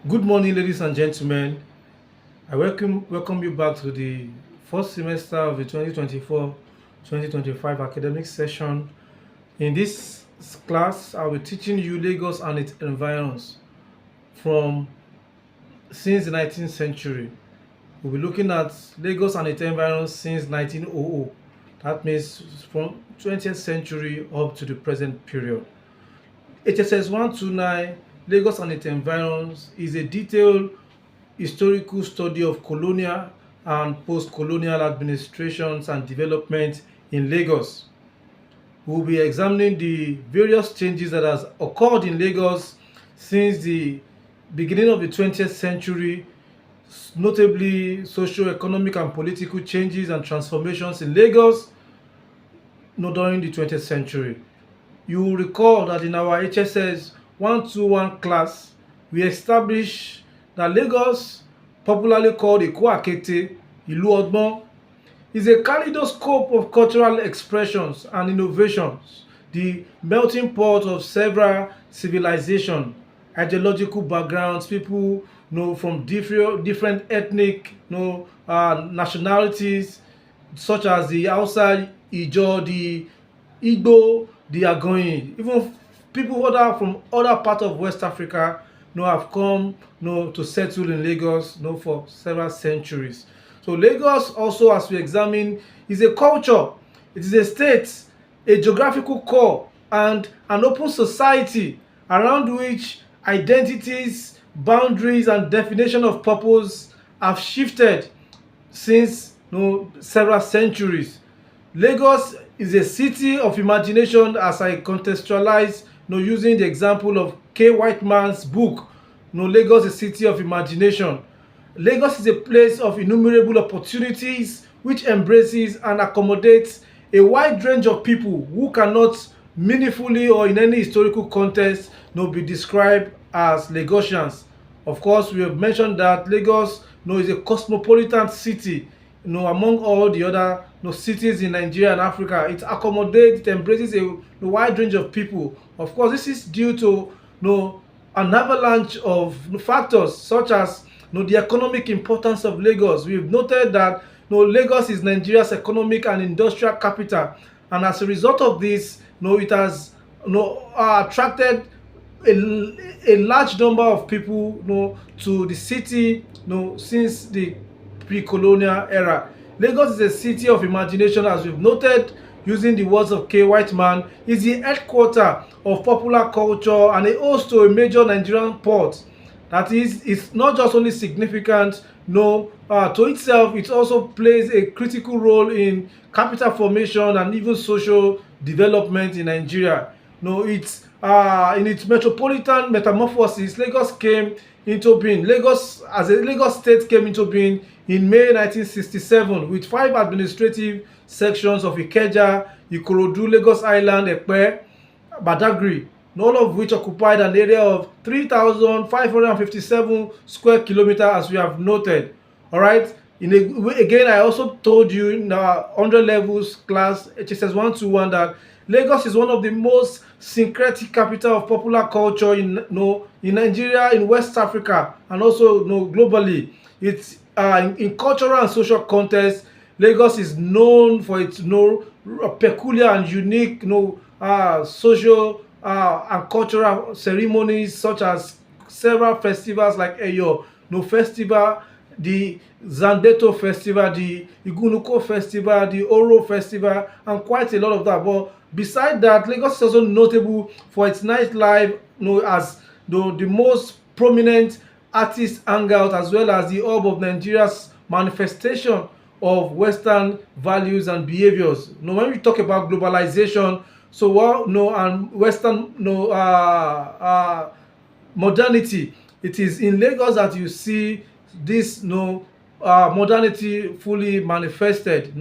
Good morning, ladies and gentlemen. I welcome you back to the first semester of the 2024-2025 academic session. In this class, I'll be teaching you Lagos and its environs from since the 19th century. We'll be looking at Lagos and its environs since 1900. That means from 20th century up to the present period. HSS 129 Lagos and its environs is a detailed historical study of colonial and post-colonial administrations and development in Lagos. We will be examining the various changes that has occurred in Lagos since the beginning of the 20th century, notably socio-economic and political changes and transformations in Lagos during the 20th century. You will recall that in our HSS 121 class, we established that Lagos, popularly called Eko Akete, Ìlú Ọgbọ́n, is a kaleidoscope of cultural expressions and innovations, the melting pot of several civilizations, ideological backgrounds, people from different ethnic nationalities, such as the Hausa, Ijaw, the Igbo, the Agoyin, even people from other parts of West Africa have come to settle in Lagos for several centuries. So Lagos also, as we examine, is a culture. It is a state, a geographical core, and an open society around which identities, boundaries, and definition of purpose have shifted since several centuries. Lagos is a city of imagination, as I contextualize using the example of K. Whiteman's book, Lagos, a city of imagination. Lagos is a place of innumerable opportunities which embraces and accommodates a wide range of people who cannot meaningfully or in any historical context be described as Lagosians. Of course, we have mentioned that Lagos is a cosmopolitan city. Among all the other cities in Nigeria and Africa, it accommodates, it embraces a wide range of people. Of course, this is due to an avalanche of factors such as the economic importance of Lagos. We've noted that Lagos is Nigeria's economic and industrial capital, and as a result of this, it has attracted a large number of people to the city since the pre-colonial era. Lagos is a city of imagination, as we've noted using the words of K. Whiteman. Is the headquarter of popular culture and a host to a major Nigerian port. That is, it's not just only significant to itself, it also plays a critical role in capital formation and even social development in Nigeria. It's in its metropolitan metamorphosis, Lagos came into being. Lagos State came into being in May 1967 with 5 administrative sections of Ikeja, Ikorodu, Lagos Island, Epe, Badagry, all of which occupied an area of 3,557 square kilometers, as we have noted. All right. Again, I also told you in our 100 levels class, HSS 121, that Lagos is one of the most syncretic capital of popular culture in Nigeria, in West Africa, and also globally. It's in cultural and social context, Lagos is known for its peculiar and unique social and cultural ceremonies, such as several festivals like Eyo Festival, the Zanbeto Festival, the Igunuko Festival, the Oro Festival, and quite a lot of that. But beside that, Lagos is also notable for its nightlife, as the most prominent artist hangout, as well as the hub of Nigeria's manifestation of Western values and behaviors. When we talk about globalization, and Western modernity, it is in Lagos that you see this modernity fully manifested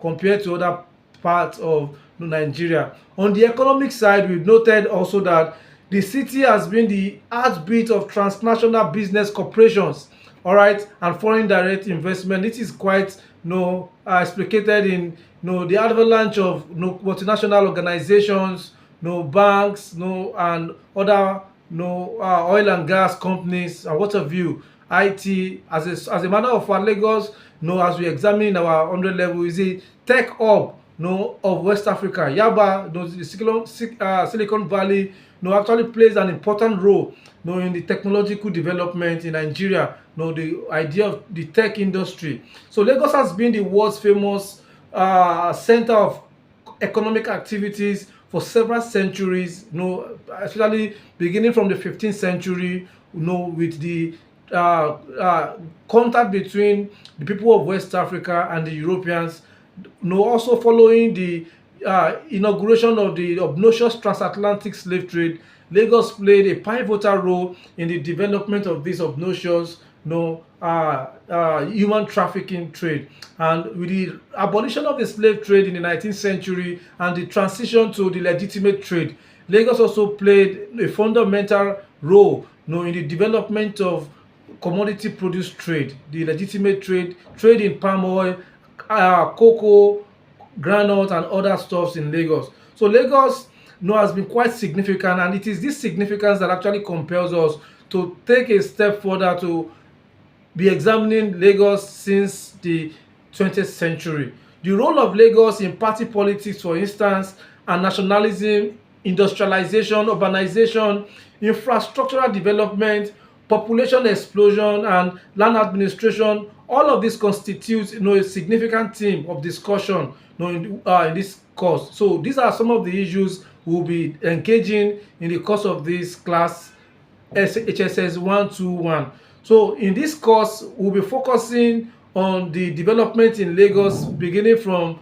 compared to other parts of Nigeria. On the economic side, we've noted also that the city has been the heartbeat of transnational business corporations, all right, and foreign direct investment. It is quite explicated in the avalanche of multinational organizations, banks, and other oil and gas companies and what have you, IT. As a matter of fact, Lagos, as we examine our 100 level, is a tech hub, of West Africa. Yaba, the Silicon Valley, actually plays an important role, in the technological development in Nigeria. The idea of the tech industry. So Lagos has been the world's famous center of economic activities for several centuries, especially beginning from the 15th century, with the contact between the people of West Africa and the Europeans, also following the inauguration of the obnoxious transatlantic slave trade. Lagos played a pivotal role in the development of this obnoxious, human trafficking trade. And with the abolition of the slave trade in the 19th century and the transition to the legitimate trade, Lagos also played a fundamental role, in the development of commodity produce trade, the legitimate trade in palm oil, cocoa, groundnut, and other stuffs in Lagos. So Lagos, has been quite significant, and it is this significance that actually compels us to take a step further to be examining Lagos since the 20th century. The role of Lagos in party politics, for instance, and nationalism, industrialization, urbanization, infrastructural development, population explosion, and land administration, all of this constitutes, a significant theme of discussion, in this course. So these are some of the issues we'll be engaging in the course of this class, HSS 121. So in this course, we'll be focusing on the development in Lagos, beginning from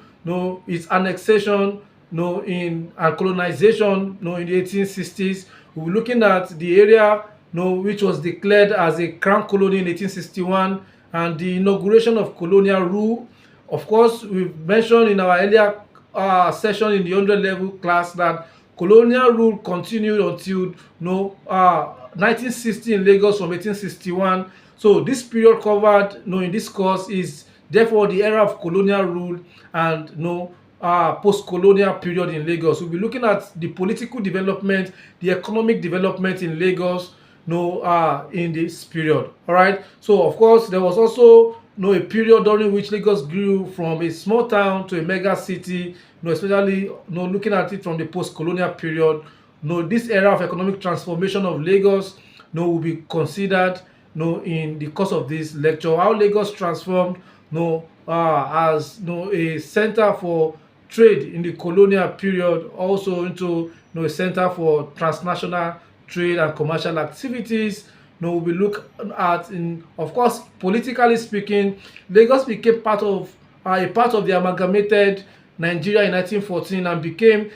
its annexation, and colonization, in the 1860s. We'll be looking at the area, which was declared as a crown colony in 1861, and the inauguration of colonial rule. Of course, we've mentioned in our earlier session in the 100 level class that colonial rule continued until 1960 in Lagos from 1861. So this period covered, in this course is therefore the era of colonial rule and post-colonial period in Lagos. We'll be looking at the political development, the economic development in Lagos, in this period. All right. So of course there was also a period during which Lagos grew from a small town to a mega city. Especially looking at it from the post-colonial period. This era of economic transformation of Lagos will be considered in the course of this lecture. How Lagos transformed as a center for trade in the colonial period, also into a center for transnational trade and commercial activities. We'll be looking at, of course, politically speaking, Lagos became a part of the amalgamated Nigeria in 1914 and became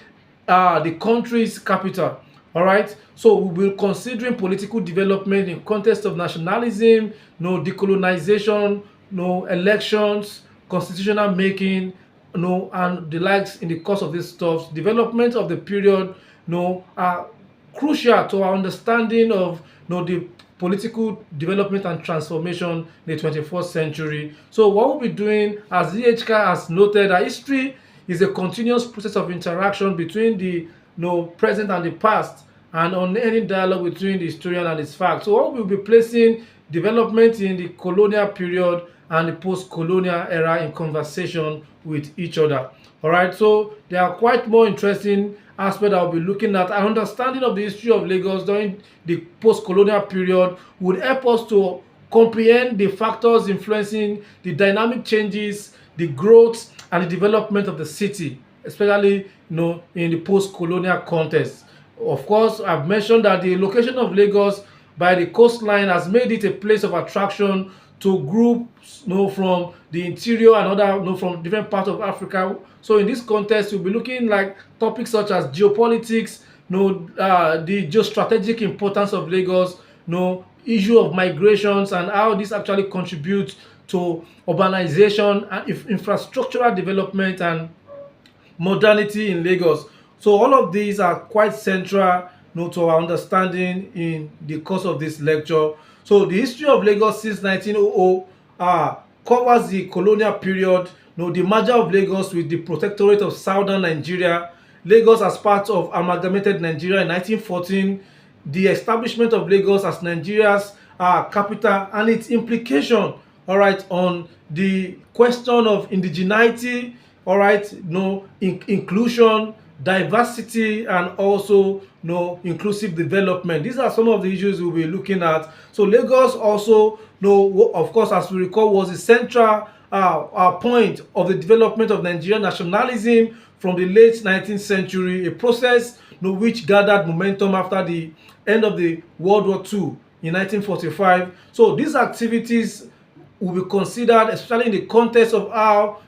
the country's capital. All right. So we will be considering political development in context of nationalism, decolonization, elections, constitutional making, and the likes in the course of this stuff. Development of the period, are crucial to our understanding of, the political development and transformation in the 21st century. So what we'll be doing, as DHK has noted, that history is a continuous process of interaction between the present and the past, and on any dialogue between the historian and its facts. So what we'll be placing development in the colonial period and the post-colonial era in conversation with each other. All right, so there are quite more interesting aspects I'll be looking at. An understanding of the history of Lagos during the post-colonial period would help us to comprehend the factors influencing the dynamic changes, the growth, and the development of the city, especially in the post-colonial context. Of course, I've mentioned that the location of Lagos by the coastline has made it a place of attraction to groups from the interior and other from different parts of Africa. So in this context, we'll be looking like topics such as geopolitics, the geostrategic importance of Lagos, issue of migrations and how this actually contributes to urbanization and infrastructural development and modernity in Lagos. So all of these are quite central, to our understanding in the course of this lecture. So the history of Lagos since 1900 covers the colonial period, the merger of Lagos with the Protectorate of Southern Nigeria, Lagos as part of amalgamated Nigeria in 1914, the establishment of Lagos as Nigeria's capital and its implication, all right, on the question of indigeneity, all right, inclusion, diversity, and also inclusive development. These are some of the issues we'll be looking at. So Lagos also, of course, as we recall, was the central point of the development of Nigerian nationalism from the late 19th century, a process which gathered momentum after the end of the World War II in 1945. So these activities will be considered, especially in the context of how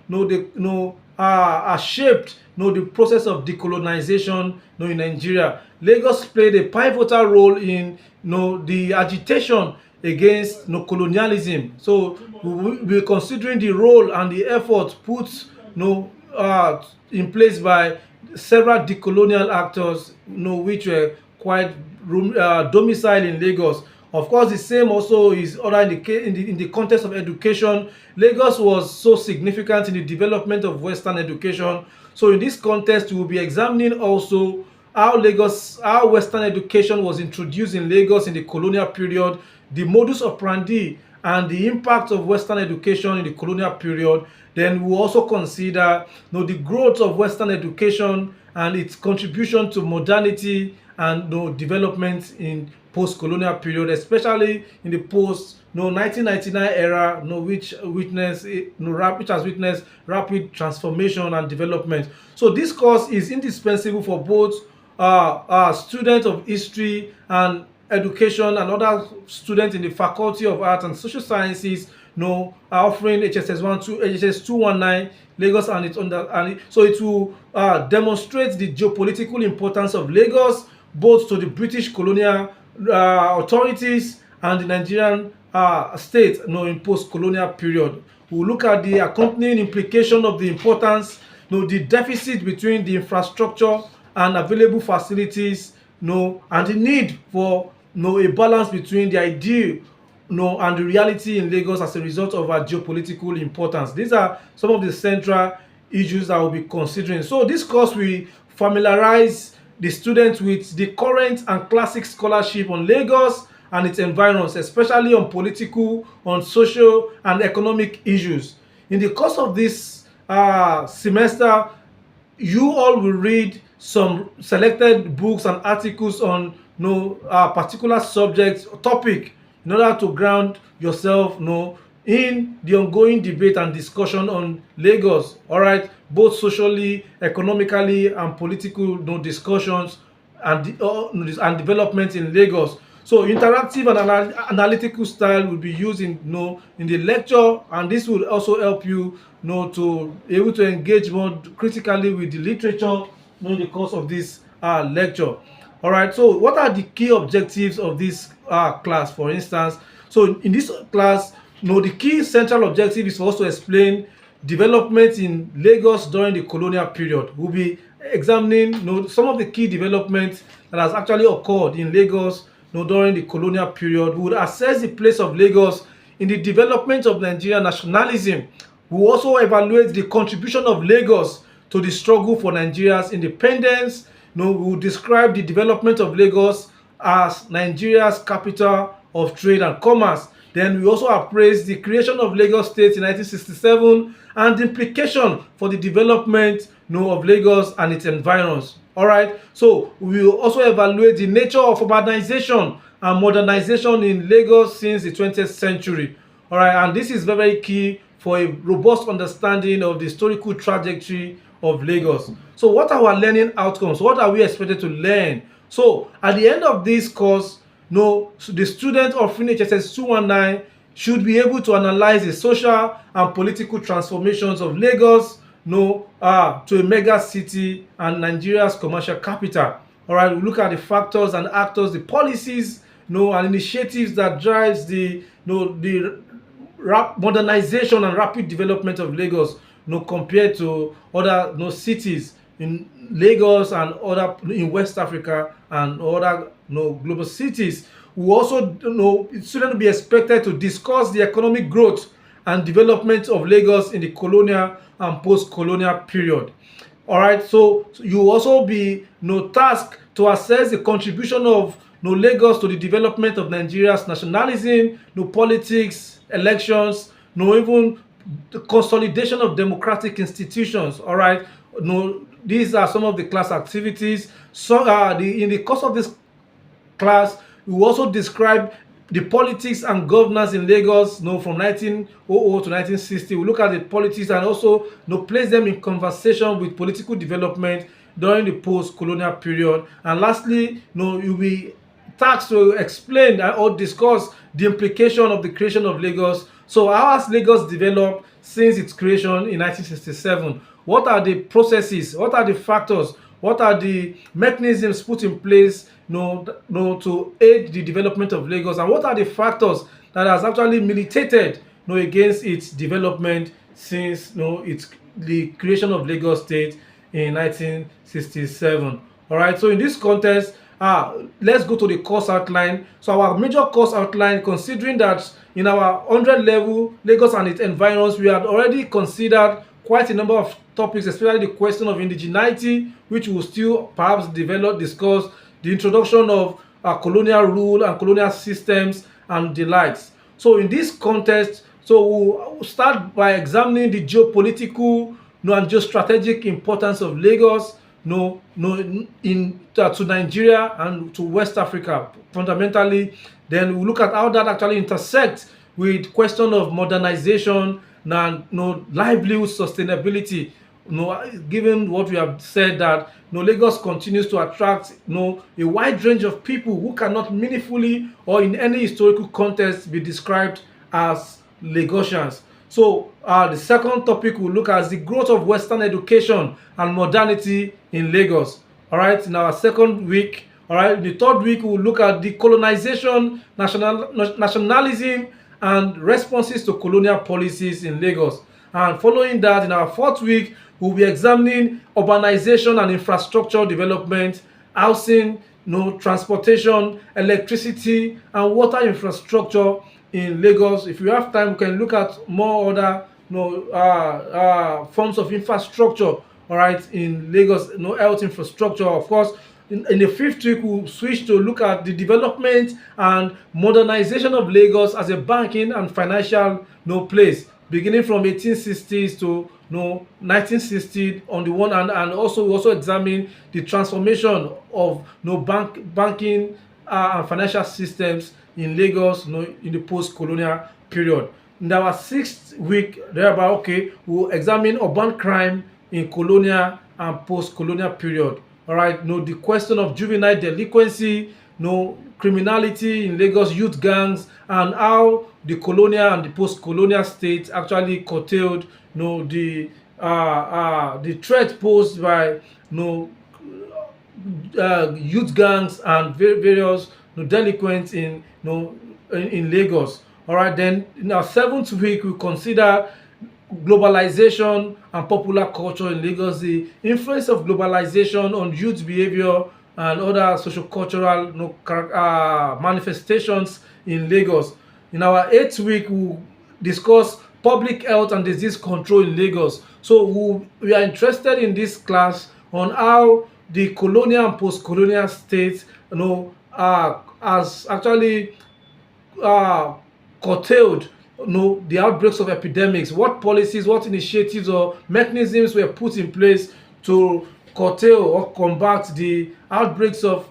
are shaped the process of decolonization in Nigeria. Lagos played a pivotal role in the agitation against colonialism. So we will be considering the role and the effort put in place by several decolonial actors which were quite domiciled in Lagos. Of course, the same also is other in the context of education. Lagos was so significant in the development of Western education. So in this context, we will be examining also how Western education was introduced in Lagos in the colonial period, the modus operandi and the impact of Western education in the colonial period. Then we will also consider the growth of Western education and its contribution to modernity and development in post-colonial period, especially in the post 1999 era, which has witnessed rapid transformation and development. So this course is indispensable for both students of history and education and other students in the Faculty of Art and Social Sciences are offering HSS 219 Lagos so it will demonstrate the geopolitical importance of Lagos both to the British colonial authorities and the Nigerian state in post-colonial period. We'll look at the accompanying implication of the importance, the deficit between the infrastructure and available facilities, and the need for a balance between the ideal and the reality in Lagos as a result of our geopolitical importance. These are some of the central issues that we'll be considering. So this course will familiarize the students with the current and classic scholarship on Lagos and its environs, especially on political, on social and economic issues. In the course of this semester, you all will read some selected books and articles on particular subject or topic in order to ground yourself in the ongoing debate and discussion on Lagos, all right, both socially, economically, and political discussions and development in Lagos. So interactive and analytical style will be used in the lecture, and this will also help you to able to engage more critically with the literature in the course of this lecture. All right, so what are the key objectives of this class, for instance? So in this class, the key central objective is for us to explain development in Lagos during the colonial period. We'll be examining some of the key developments that has actually occurred in Lagos during the colonial period. We would assess the place of Lagos in the development of Nigerian nationalism. We will also evaluate the contribution of Lagos to the struggle for Nigeria's independence. We will describe the development of Lagos as Nigeria's capital of trade and commerce. Then we also appraise the creation of Lagos State in 1967 and the implication for the development of Lagos and its environs. All right, so we will also evaluate the nature of urbanization and modernization in Lagos since the 20th century. All right, and this is very key for a robust understanding of the historical trajectory of Lagos. So what are our learning outcomes? What are we expected to learn? So at the end of this course, the student offering HSS 219 should be able to analyze the social and political transformations of Lagos to a mega city and Nigeria's commercial capital. All right, we look at the factors and actors, the policies, and initiatives that drives the modernization and rapid development of Lagos, compared to other cities in Lagos and other in West Africa and other global cities. We also students will be expected to discuss the economic growth and development of Lagos in the colonial and post-colonial period. All right, so you will also be tasked to assess the contribution of no Lagos to the development of Nigeria's nationalism, no politics, elections, no even the consolidation of democratic institutions. All right, no, these are some of the class activities. So, in the course of this class, we will also describe the politics and governance in Lagos, from 1900 to 1960. We look at the politics and also, place them in conversation with political development during the post-colonial period. And lastly, you'll be tasked to explain or discuss the implication of the creation of Lagos. So how has Lagos developed since its creation in 1967? What are the processes? What are the factors? What are the mechanisms put in place, to aid the development of Lagos? And what are the factors that has actually militated, against its development since, its the creation of Lagos State in 1967? All right. So in this context, let's go to the course outline. So our major course outline, considering that in our 100 level Lagos and its environs, we had already considered quite a number of topics, especially the question of indigeneity, which will still perhaps discuss the introduction of colonial rule and colonial systems and the likes. So in this context, so we'll start by examining the geopolitical, and geostrategic importance of Lagos, to Nigeria and to West Africa fundamentally. Then we look at how that actually intersects with question of modernization and, livelihood sustainability. Given what we have said, that, Lagos continues to attract, a wide range of people who cannot meaningfully or in any historical context be described as Lagosians. So the second topic we'll look at is the growth of Western education and modernity in Lagos. All right, in our second week. All right, in the third week we'll look at the colonization, nationalism, and responses to colonial policies in Lagos. And following that, in our fourth week, we'll be examining urbanization and infrastructure development, housing, transportation, electricity, and water infrastructure in Lagos. If you have time, we can look at more other forms of infrastructure, all right, in Lagos, health infrastructure. Of course, in the fifth week, we'll switch to look at the development and modernization of Lagos as a banking and financial place, beginning from 1860s to 1960 on the one hand, and also we also examine the transformation of banking and financial systems in Lagos, in the post-colonial period. In our sixth week, thereby, we'll examine urban crime in colonial and post-colonial period. All right, the question of juvenile delinquency, criminality in Lagos, youth gangs, and how the colonial and the post-colonial state actually curtailed, the threat posed by, youth gangs and various delinquents in Lagos. All right, then in our seventh week, we consider globalization and popular culture in Lagos, the influence of globalization on youth behavior and other social-cultural manifestations in Lagos. In our eighth week, we'll discuss public health and disease control in Lagos. So we are interested in this class on how the colonial and post-colonial states, has actually curtailed, the outbreaks of epidemics. What policies, what initiatives or mechanisms were put in place to curtail or combat the outbreaks of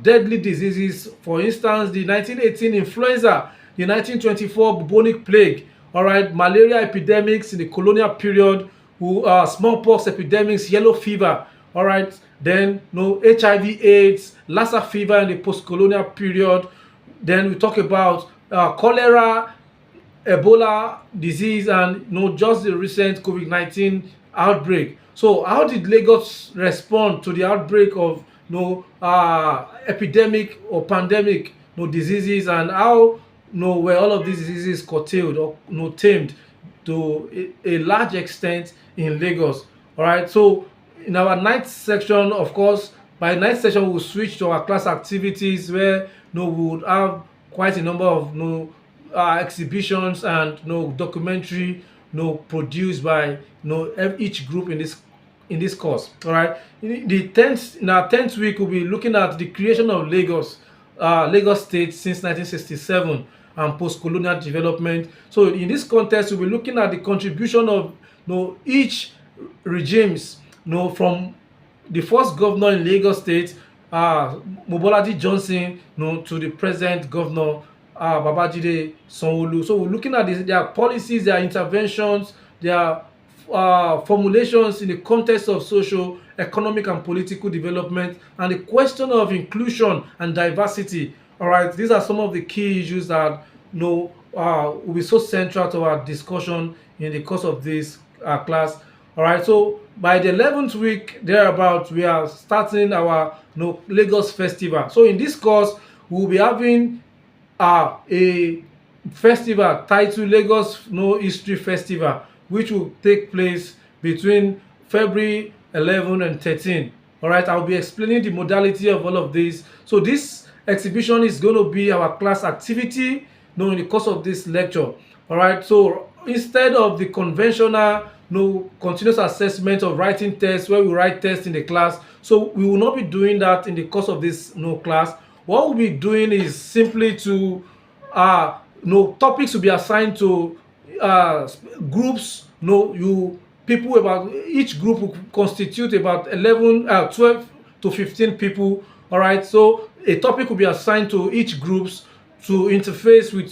deadly diseases? For instance, the 1918 influenza, the 1924 bubonic plague, all right, malaria epidemics in the colonial period, smallpox epidemics, yellow fever, all right, then HIV/AIDS, Lassa fever in the post-colonial period. Then we talk about cholera, Ebola disease, and just the recent COVID-19 outbreak. So how did Lagos respond to the outbreak of epidemic or pandemic diseases, and how were all of these diseases curtailed or tamed to a large extent in Lagos? All right, so in our ninth section, of course, by ninth section we'll switch to our class activities, where we would have quite a number of exhibitions and documentary produced by each group in this in this course. All right. In our 10th week, we'll be looking at the creation of Lagos State since 1967 and post-colonial development. So in this context, we'll be looking at the contribution of each regimes, from the first governor in Lagos State, Mobolaji Johnson, to the present governor, Babajide Sanwo-Olu. So we're looking at their policies, their interventions, their formulations in the context of social, economic, and political development, and the question of inclusion and diversity. All right, these are some of the key issues that will be so central to our discussion in the course of this class. All right, so by the 11th week thereabout, we are starting our Lagos Festival. So in this course, we'll be having a festival titled Lagos History Festival, which will take place between February 11 and 13. All right, I'll be explaining the modality of all of this. So this exhibition is going to be our class activity in the course of this lecture. All right, so instead of the conventional continuous assessment of writing tests where we write tests in the class, so we will not be doing that in the course of this class. What we'll be doing is simply to topics will be assigned to groups. People, about each group will constitute about 12 to 15 people. All right, so a topic will be assigned to each groups to interface with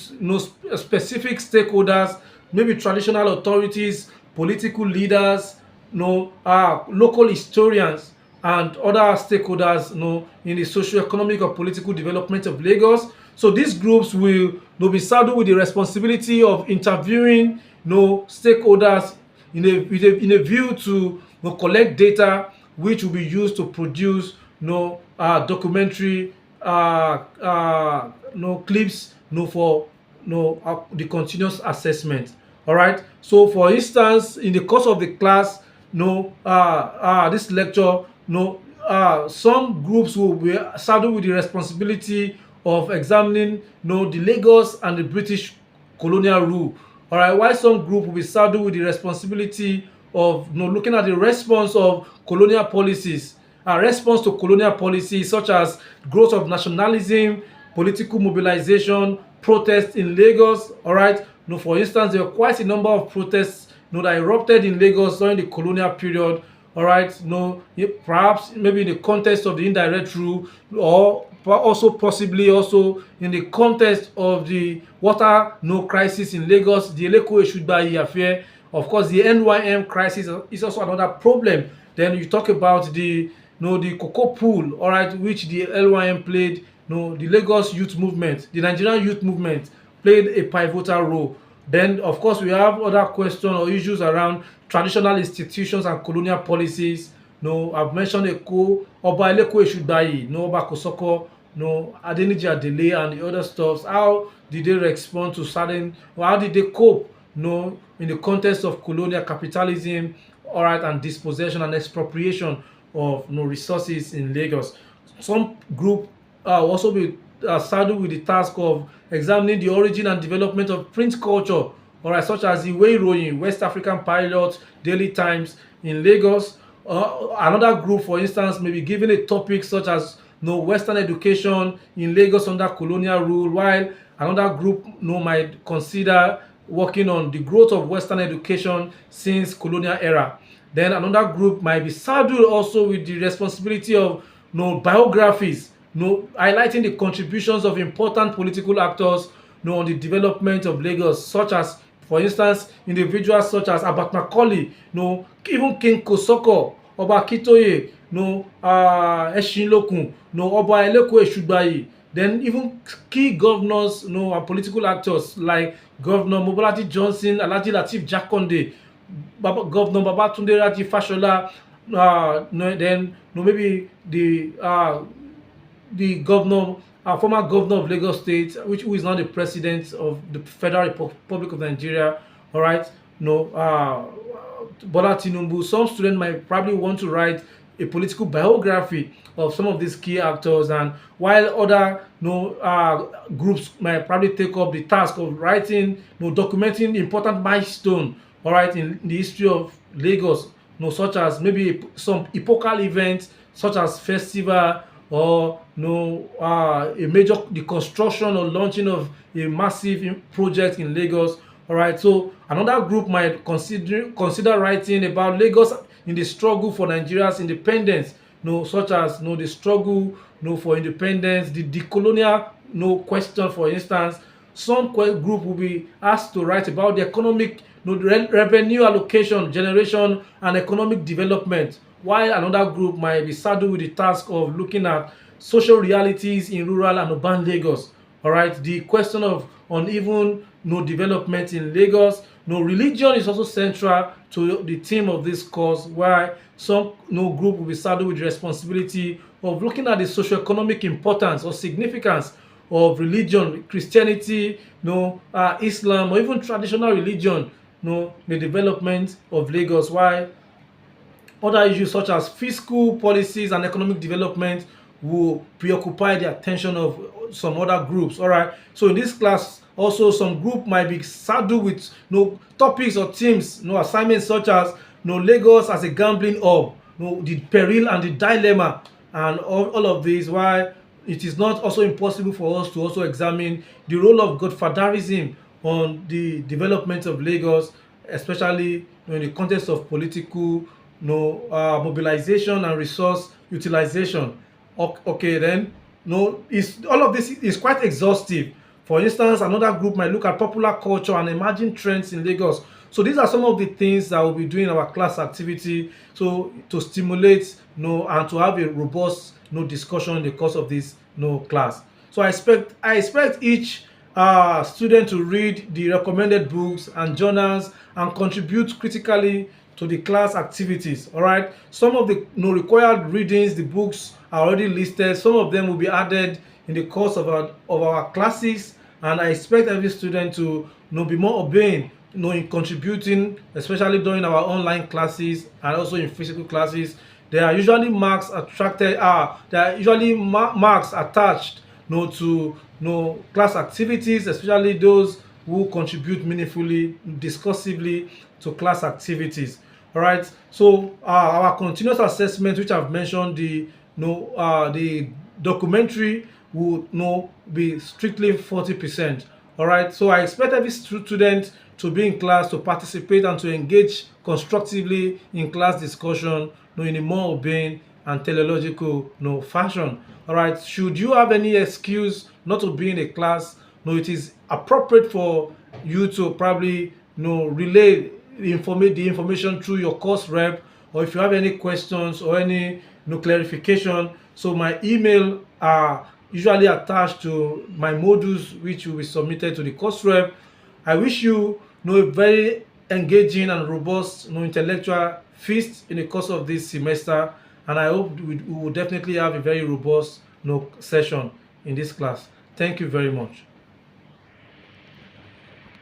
specific stakeholders, maybe traditional authorities, political leaders, local historians, and other stakeholders in the socio-economic or political development of Lagos. So these groups will be saddled with the responsibility of interviewing stakeholders in a view to collect data which will be used to produce documentary clips for the continuous assessment. All right, so for instance, in the course of the class, this lecture, some groups will be saddled with the responsibility of examining the Lagos and the British colonial rule. All right, while some group will be saddled with the responsibility of looking at the response of colonial policies, response to colonial policies such as growth of nationalism, political mobilization, protests in Lagos. All right, for instance, there were quite a number of protests that erupted in Lagos during the colonial period. All right, perhaps maybe in the context of the indirect rule, or also possibly also in the context of the water crisis in Lagos, the Eleko Eshubayi affair. Of course, the NYM crisis is also another problem. Then you talk about the cocoa pool, all right, which the LYM played, the Lagos youth movement, the Nigerian youth movement played a pivotal role. Then, of course, we have other questions or issues around traditional institutions and colonial policies. I've mentioned Oba Eleko Eshubayi, Oba Kosoko, Adeniji Adele, and the other stuffs. How did they respond to how did they cope, in the context of colonial capitalism, all right, and dispossession and expropriation of resources in Lagos. Some group also be saddled with the task of examining the origin and development of print culture, all right, such as the Ìwé Ìròyìn, West African Pilot, Daily Times in Lagos. Another group, for instance, may be given a topic such as Western education in Lagos under colonial rule, while another group might consider working on the growth of Western education since colonial era. Then another group might be saddled also with the responsibility of biographies, highlighting the contributions of important political actors on the development of Lagos, such as, for instance, individuals such as Abat Macaulay, even King Kosoko, Oba Kitoye, Eshinlokun, Oba Eleko Eshubayi, then even key governors and political actors like Governor Mobolaji Johnson, Alhaji Lateef Jakonde, Governor Babatunde Raji Fashola, then maybe the governor, former governor of Lagos State, who is now the president of the Federal Republic of Nigeria. All right, Bola Tinubu. Some students might probably want to write a political biography of some of these key actors, and while other groups might probably take up the task of writing, documenting important milestone, all right, in the history of Lagos, such as maybe some epochal events such as festival, or a major the construction or launching of a massive project in Lagos. All right, so another group might consider writing about Lagos in the struggle for Nigeria's independence, such as the struggle for independence, the decolonial question, for instance. Some group will be asked to write about the economic revenue allocation, generation, and economic development, while another group might be saddled with the task of looking at social realities in rural and urban Lagos. All right, the question of uneven development in Lagos. Religion is also central to the theme of this course, where some group will be saddled with the responsibility of looking at the socio-economic importance or significance of religion, Christianity, Islam, or even traditional religion, the development of Lagos. While other issues such as fiscal policies and economic development will preoccupy the attention of some other groups. All right. So in this class, also some group might be saddled with topics or themes, assignments such as Lagos as a gambling hub, the peril and the dilemma, and all of these. Why it is not also impossible for us to also examine the role of godfatherism on the development of Lagos, especially in the context of political mobilization and resource utilization. Okay, then is all of this is quite exhaustive. For instance, another group might look at popular culture and emerging trends in Lagos. So these are some of the things that we'll be doing in our class activity, so to stimulate and to have a robust discussion in the course of this class. So I expect each student to read the recommended books and journals and contribute critically to the class activities. All right, some of the required readings, the books are already listed. Some of them will be added in the course of our classes, and I expect every student to be more obeying in contributing, especially during our online classes and also in physical classes. There are usually marks marks attached to class activities, especially those who contribute meaningfully, discursively to class activities. All right. So our continuous assessment, which I've mentioned, the documentary will be strictly 40%. All right. So I expect every student to be in class, to participate, and to engage constructively in class discussion, in a more obeying and teleological fashion. All right. Should you have any excuse not to be in a class, it is appropriate for you to probably relay the information through your course rep, or if you have any questions or any clarification. So my email are usually attached to my modules, which will be submitted to the course rep. I wish you a very engaging and robust intellectual feast in the course of this semester, and I hope we will definitely have a very robust session in this class. Thank you very much.